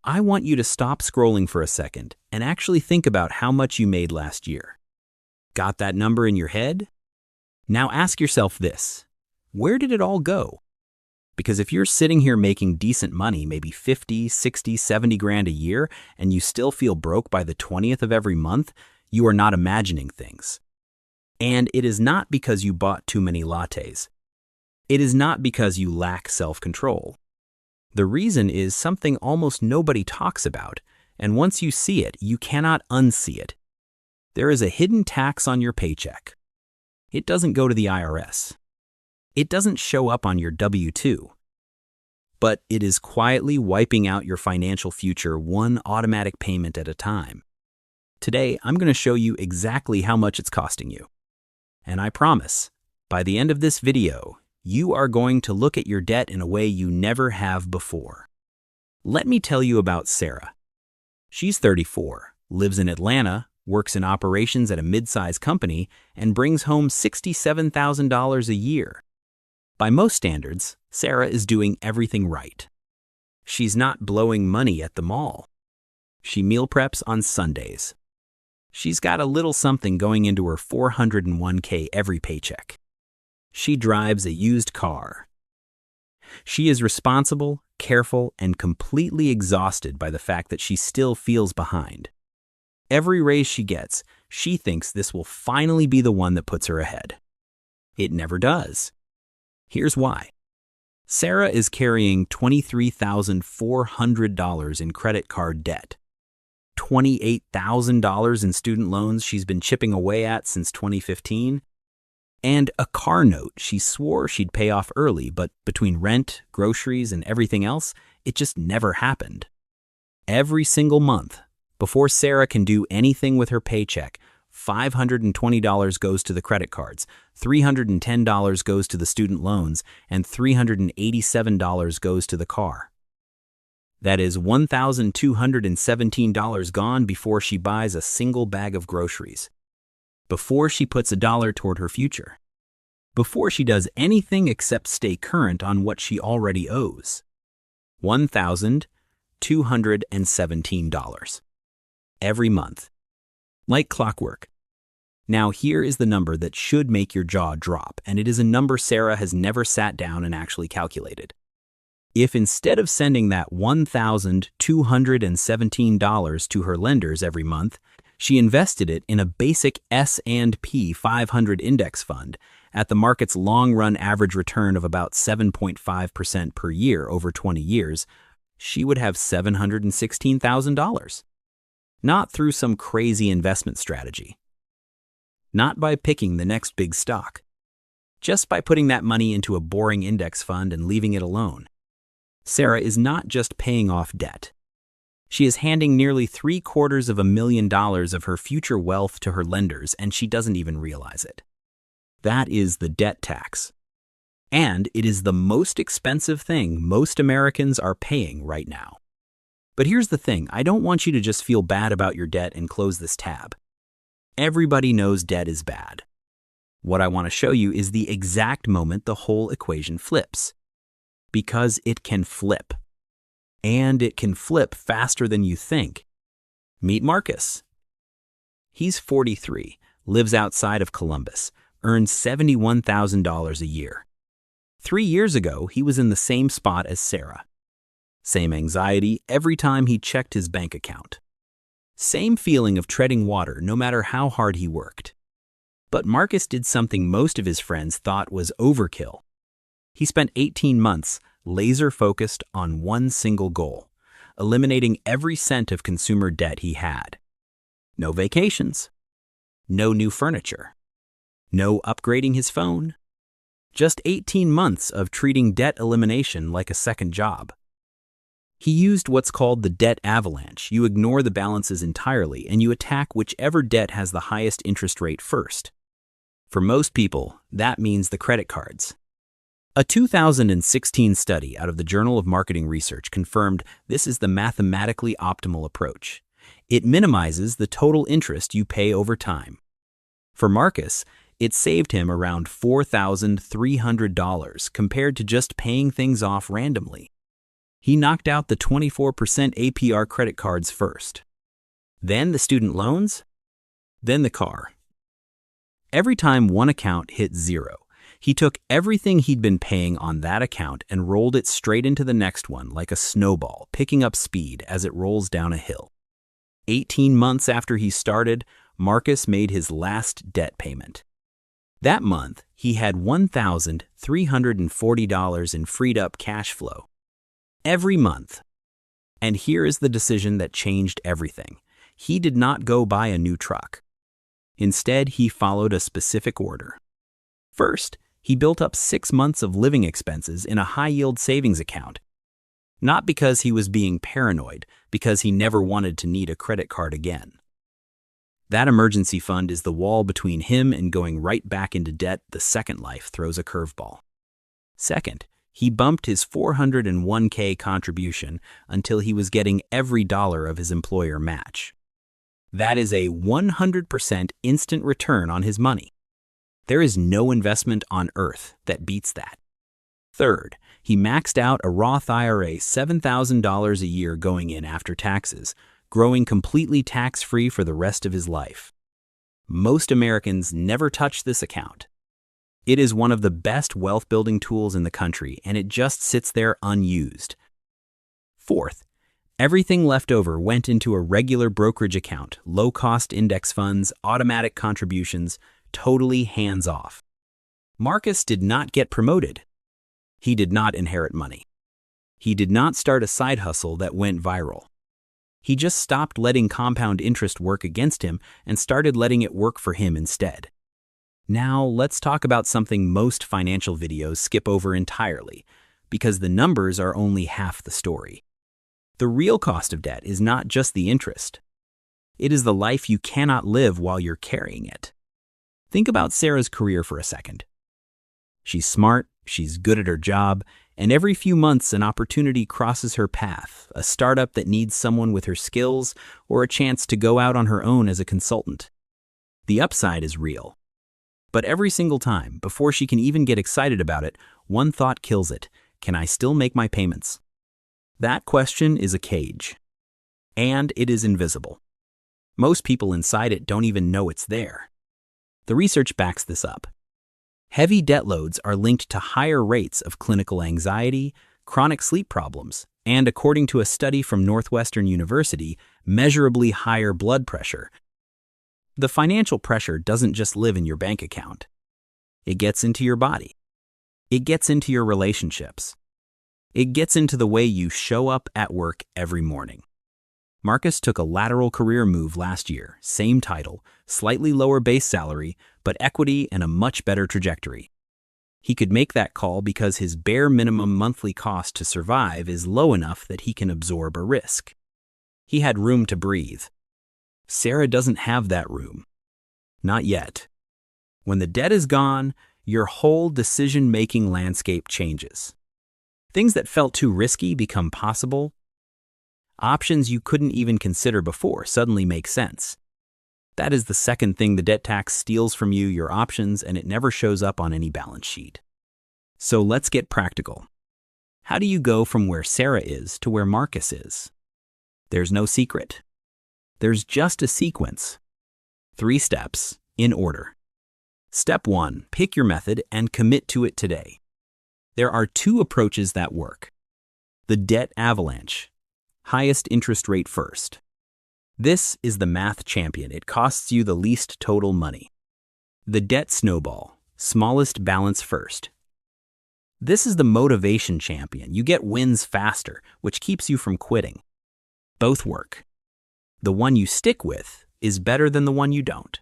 I want you to stop scrolling for a second and actually think about how much you made last year. Got that number in your head? Now ask yourself this: where did it all go? Because if you're sitting here making decent money, maybe 50, 60, 70 grand a year, and you still feel broke by the 20th of every month, you are not imagining things. And it is not because you bought too many lattes. It is not because you lack self-control. The reason is something almost nobody talks about, and once you see it, you cannot unsee it. There is a hidden tax on your paycheck. It doesn't go to the IRS. It doesn't show up on your W-2. But it is quietly wiping out your financial future one automatic payment at a time. Today, I'm going to show you exactly how much it's costing you. And I promise, by the end of this video, you are going to look at your debt in a way you never have before. Let me tell you about Sarah. She's 34, lives in Atlanta, works in operations at a mid-sized company, and brings home $67,000 a year. By most standards, Sarah is doing everything right. She's not blowing money at the mall. She meal preps on Sundays. She's got a little something going into her 401k every paycheck. She drives a used car. She is responsible, careful, and completely exhausted by the fact that she still feels behind. Every raise she gets, she thinks this will finally be the one that puts her ahead. It never does. Here's why. Sarah is carrying $23,400 in credit card debt, $28,000 in student loans she's been chipping away at since 2015, and a car note she swore she'd pay off early, but between rent, groceries, and everything else, it just never happened. Every single month, before Sarah can do anything with her paycheck, $520 goes to the credit cards, $310 goes to the student loans, and $387 goes to the car. That is $1,217 gone before she buys a single bag of groceries, before she puts $1 toward her future, before she does anything except stay current on what she already owes. $1,217 every month, like clockwork. Now here is the number that should make your jaw drop, and it is a number Sarah has never sat down and actually calculated. If instead of sending that $1,217 to her lenders every month, she invested it in a basic S&P 500 index fund at the market's long-run average return of about 7.5% per year over 20 years, she would have $716,000. Not through some crazy investment strategy. Not by picking the next big stock. Just by putting that money into a boring index fund and leaving it alone. Sarah is not just paying off debt. She is handing nearly $750,000 of her future wealth to her lenders, and she doesn't even realize it. That is the debt tax. And it is the most expensive thing most Americans are paying right now. But here's the thing, I don't want you to just feel bad about your debt and close this tab. Everybody knows debt is bad. What I want to show you is the exact moment the whole equation flips. Because it can flip. And it can flip faster than you think. Meet Marcus. He's 43, lives outside of Columbus, earns $71,000 a year. 3 years ago, he was in the same spot as Sarah. Same anxiety every time he checked his bank account. Same feeling of treading water no matter how hard he worked. But Marcus did something most of his friends thought was overkill. He spent 18 months laser-focused on one single goal, eliminating every cent of consumer debt he had. No vacations. No new furniture. No upgrading his phone. Just 18 months of treating debt elimination like a second job. He used what's called the debt avalanche. You ignore the balances entirely and you attack whichever debt has the highest interest rate first. For most people, that means the credit cards. A 2016 study out of the Journal of Marketing Research confirmed this is the mathematically optimal approach. It minimizes the total interest you pay over time. For Marcus, it saved him around $4,300 compared to just paying things off randomly. He knocked out the 24% APR credit cards first. Then the student loans. Then the car. Every time one account hit zero, he took everything he'd been paying on that account and rolled it straight into the next one like a snowball, picking up speed as it rolls down a hill. 18 months after he started, Marcus made his last debt payment. That month, he had $1,340 in freed-up cash flow. Every month. And here is the decision that changed everything. He did not go buy a new truck. Instead, he followed a specific order. First, he built up 6 months of living expenses in a high-yield savings account. Not because he was being paranoid, because he never wanted to need a credit card again. That emergency fund is the wall between him and going right back into debt the second life throws a curveball. Second, he bumped his 401k contribution until he was getting every dollar of his employer match. That is a 100% instant return on his money. There is no investment on earth that beats that. Third, he maxed out a Roth IRA $7,000 a year going in after taxes, growing completely tax-free for the rest of his life. Most Americans never touch this account. It is one of the best wealth-building tools in the country, and it just sits there unused. Fourth, everything left over went into a regular brokerage account, low-cost index funds, automatic contributions, totally hands-off. Marcus did not get promoted. He did not inherit money. He did not start a side hustle that went viral. He just stopped letting compound interest work against him and started letting it work for him instead. Now, let's talk about something most financial videos skip over entirely, because the numbers are only half the story. The real cost of debt is not just the interest. It is the life you cannot live while you're carrying it. Think about Sarah's career for a second. She's smart, she's good at her job, and every few months an opportunity crosses her path, a startup that needs someone with her skills or a chance to go out on her own as a consultant. The upside is real. But every single time, before she can even get excited about it, one thought kills it. Can I still make my payments? That question is a cage. And it is invisible. Most people inside it don't even know it's there. The research backs this up. Heavy debt loads are linked to higher rates of clinical anxiety, chronic sleep problems, and according to a study from Northwestern University, measurably higher blood pressure. The financial pressure doesn't just live in your bank account. It gets into your body. It gets into your relationships. It gets into the way you show up at work every morning. Marcus took a lateral career move last year, same title, slightly lower base salary, but equity and a much better trajectory. He could make that call because his bare minimum monthly cost to survive is low enough that he can absorb a risk. He had room to breathe. Sarah doesn't have that room. Not yet. When the debt is gone, your whole decision-making landscape changes. Things that felt too risky become possible. Options you couldn't even consider before suddenly make sense. That is the second thing the debt tax steals from you, your options, and it never shows up on any balance sheet. So let's get practical. How do you go from where Sarah is to where Marcus is? There's no secret. There's just a sequence. 3 steps, in order. Step 1, pick your method and commit to it today. There are 2 approaches that work. The debt avalanche. Highest interest rate first. This is the math champion. It costs you the least total money. The debt snowball. Smallest balance first. This is the motivation champion. You get wins faster, which keeps you from quitting. Both work. The one you stick with is better than the one you don't.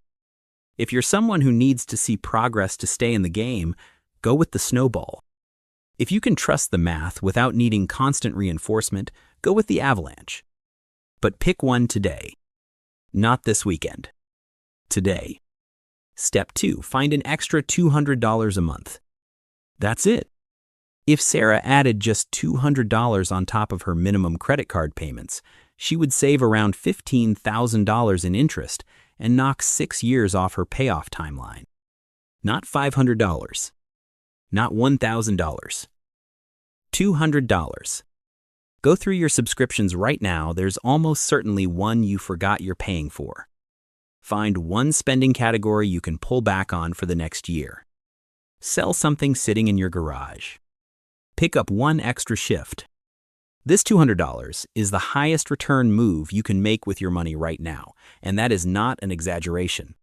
If you're someone who needs to see progress to stay in the game, go with the snowball. If you can trust the math without needing constant reinforcement, go with the avalanche. But pick one today. Not this weekend. Today. Step 2, find an extra $200 a month. That's it. If Sarah added just $200 on top of her minimum credit card payments, she would save around $15,000 in interest and knock 6 years off her payoff timeline. Not $500. Not $1,000. $200. Go through your subscriptions right now. There's almost certainly one you forgot you're paying for. Find one spending category you can pull back on for the next year. Sell something sitting in your garage. Pick up one extra shift. This $200 is the highest return move you can make with your money right now, and that is not an exaggeration.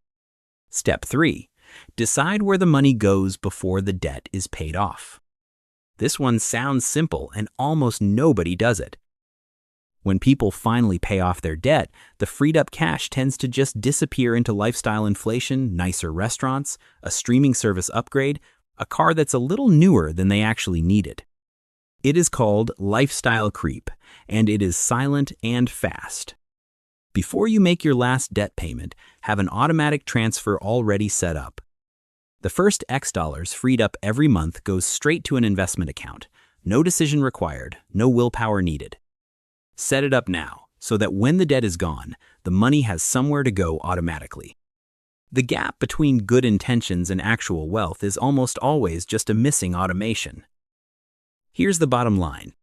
Step 3. Decide where the money goes before the debt is paid off. This one sounds simple, and almost nobody does it. When people finally pay off their debt, the freed up cash tends to just disappear into lifestyle inflation, nicer restaurants, a streaming service upgrade, a car that's a little newer than they actually needed. It is called lifestyle creep, and it is silent and fast. Before you make your last debt payment, have an automatic transfer already set up. The first X dollars freed up every month goes straight to an investment account. No decision required, no willpower needed. Set it up now, so that when the debt is gone, the money has somewhere to go automatically. The gap between good intentions and actual wealth is almost always just a missing automation. Here's the bottom line.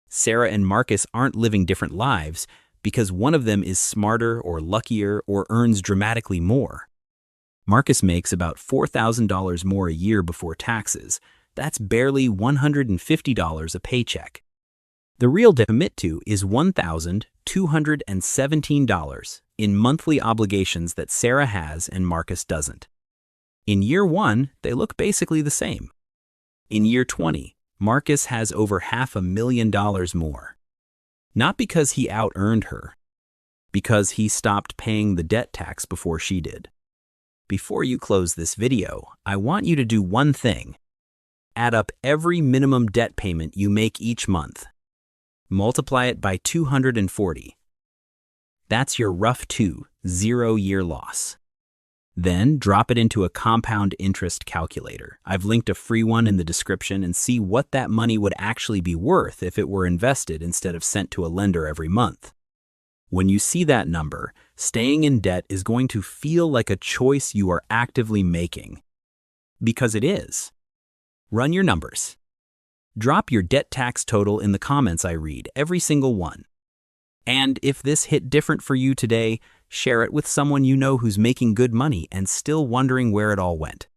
Sarah and Marcus aren't living different lives because one of them is smarter or luckier or earns dramatically more. Marcus makes about $4,000 more a year before taxes. That's barely $150 a paycheck. The real debt to commit to is $1,217 in monthly obligations that Sarah has and Marcus doesn't. In year 1, they look basically the same. In year 20, Marcus has over $500,000 more. Not because he out-earned her, because he stopped paying the debt tax before she did. Before you close this video, I want you to do one thing. Add up every minimum debt payment you make each month. Multiply it by 240. That's your rough 0-year loss. Then drop it into a compound interest calculator. I've linked a free one in the description, and see what that money would actually be worth if it were invested instead of sent to a lender every month. When you see that number, staying in debt is going to feel like a choice you are actively making. Because it is. Run your numbers. Drop your debt tax total in the comments. I read every single one. And if this hit different for you today, share it with someone you know who's making good money and still wondering where it all went.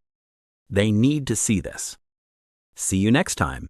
They need to see this. See you next time.